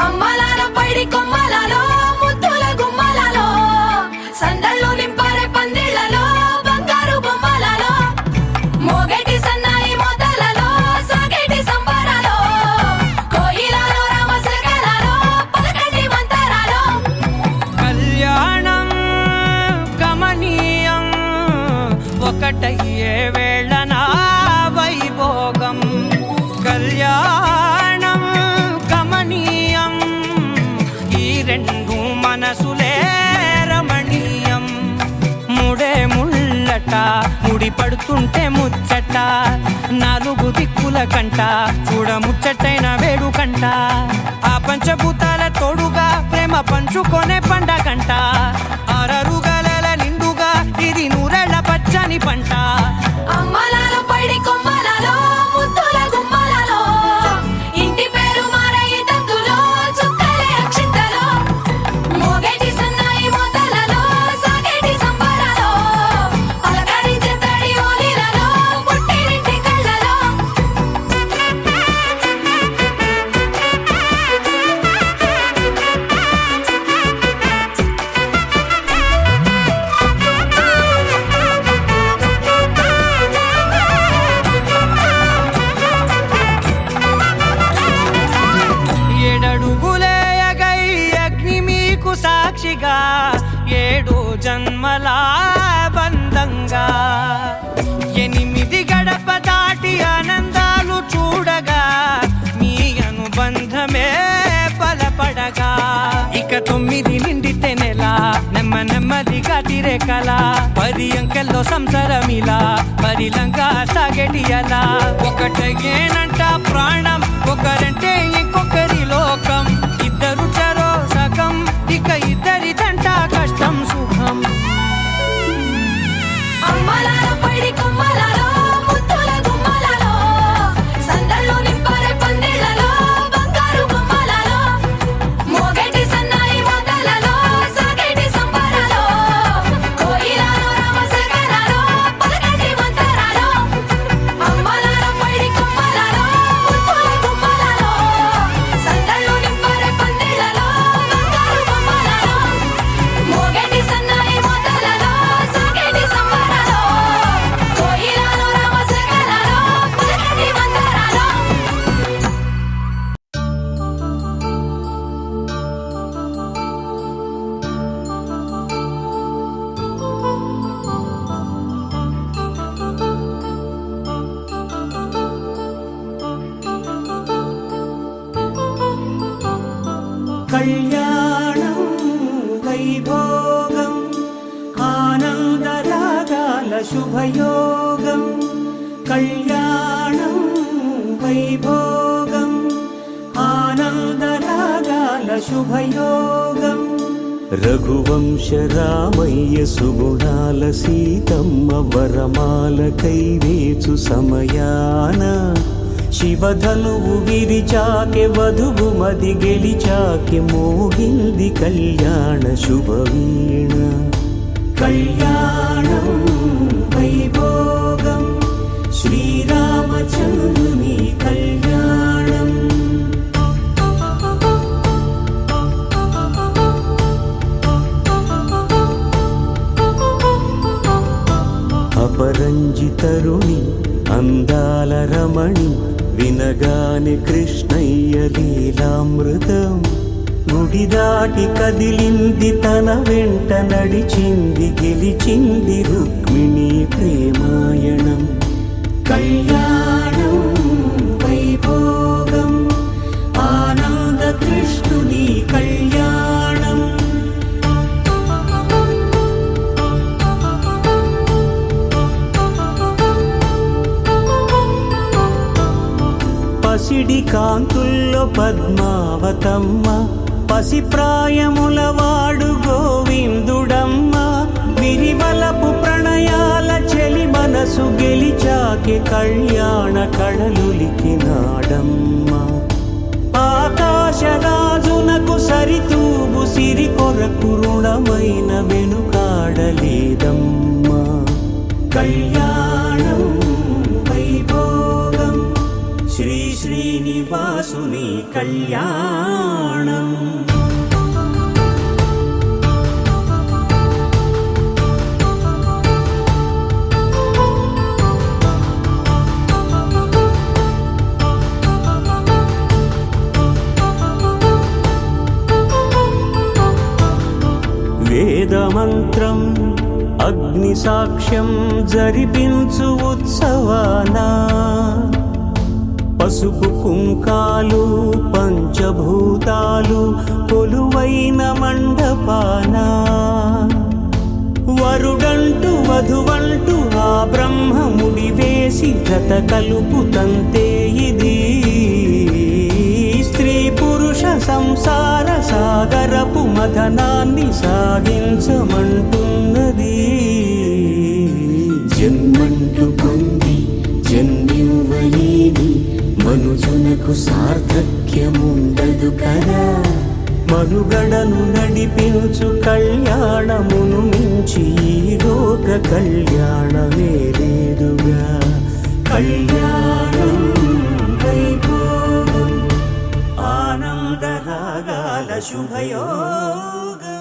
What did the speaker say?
అమ్మలాలో పైడి కొమ్మలలో ముద్దుల గుమ్మలలో సందళ్ళు నింపారే పందిళ్లలో బంగారు బొమ్మలలో మోగేటి సన్నాయి మోతలలో సాగేటి సంబరాలో కోయిలలో రామశకలలో పలకటి మంతరాలో కళ్యాణం గమనీయం ఒకటయ్యే వేళనా వైభోగం కళ్యాణం గమనీయం ఈ రెండు మనసులే రమణీయం ముడే ముళ్ళట ముడి పడుతుంటే ముచ్చట నాలుగు దిక్కుల కంట చూడ ముచ్చటైన వేడుకంట ఆ పంచభూతాల తోడుగా ప్రేమ పంచుకొనే పండగంట ఆరరుగల నిండుగా ఇది నూరెళ్ళ పచ్చని పంట అమ్మలాలో పైడి కొమ్మలలో ముద్దుల గుమ్మలలో ఇంటి పేరు మారయి తందులో చుక్కలే అక్షింతలో మోగేటి సన్నాయి మోతలలో సాగేటి సంబరాలో పలకరించే తడి ఓలిలలో పుట్టినింటి కళ్ళలో జన్మల బంధంగా 8 గడప దాటి ఆనందాలు చూడగా మీ అనుబంధమే బలపడగా ఇక 9 నిండితే నెల నెమ్మదిగా తిరే కల 10 అంకెల్లో సంసారమిలా పరిలంగా సాగేటియలా ఒకటేనంట ప్రాణం ఒకరంటే ఇంకొకరి లోకం ఇద్దరు చరో సగం ఇక ఇద్దరిదంట కష్టం సుఖం అమ్మలార పడి కొమ్మలలో ముత్తుల గుమ్మలలో సందళ్ళు నింపారే పందిళ్ళలో బంగారు బొమ్మలలో మోగేటి సన్నాయి మోతలలో సాగేటి సంబరాలో కోయిలలో రామశేఖరాలో పలకటి మంతరాలో అమ్మలార పడి కొమ్మలలో ముత్తుల గుమ్మలలో సందళ్ళు నింపారే పందిళ్ళలో బంగారు బొమ్మలలో మోగేటి సన్నాయి మోతలలో సాగేటి సంబరాలో కోయిలలో రామశేఖరాలో పలకటి మంతరాలో కళ్యాణం వైభోగం ఆనందరాగాల శుభయోగం కళ్యాణం వైభోగం ఆనందరాగాల శుభయోగం రఘువంశ రామయ్య సుగుణాల సీతమ్మ వరమాల కైవేచు సమయాన శివధనువు విరిచాకె వధువు మది గెలిచాకె మోగింది కళ్యాణ శుభవీణ కళ్యాణం వైభోగం శ్రీరామచంద్రుని కళ్యాణం అపరంజి తరుణి అందాల రమణి వినగాని కృష్ణయ్య లీలామృతం గుడి దాటి కదిలింది తన వెంట నడిచింది గెలిచింది రుక్మిణి ప్రేమాయణం కళ్యాణం వైభోగం ఆనంద కృష్ణుని కళ్యాణం పసిడి కాంతుల్లో పద్మావతమ్మ పసిప్రాయముల వాడు గోవిందుడమ్మ విరివలపు ప్రణయాల చెలి మనసు గెలిచాకె కళ్యాణ కళలులికినాడమ్మ ఆకాశరాజునకు సరితూబు సిరి కొరకు రుణమైన వెనుకాడలేదమ్మా కళ్యాణం వైభోగం శ్రీ శ్రీనివాసుని కళ్యాణం వేదమంత్రం అగ్ని సాక్ష్యం జరిపించు ఉత్సవానా పసుపు కుంకాలు పంచభూతాలు కొలువైన మండపాన వరుడంటూ వధువంటూ ఆ బ్రహ్మముడి వేసి జత కలుపు తంతే ఇది స్త్రీ పురుష సంసార సాగరపు మథనాన్ని సాగించమంటున్నది జన్మంటూ పొంది జన్మివ్వలేని మనుజునకు సార్థక్యముండదు కదా మనుగడను నడిపించు కళ్యాణమును మించి ఈ లోక కళ్యాణమే లేదుగా కళ్యాణం వైభోగం ఆనందరాగాల శుభయోగం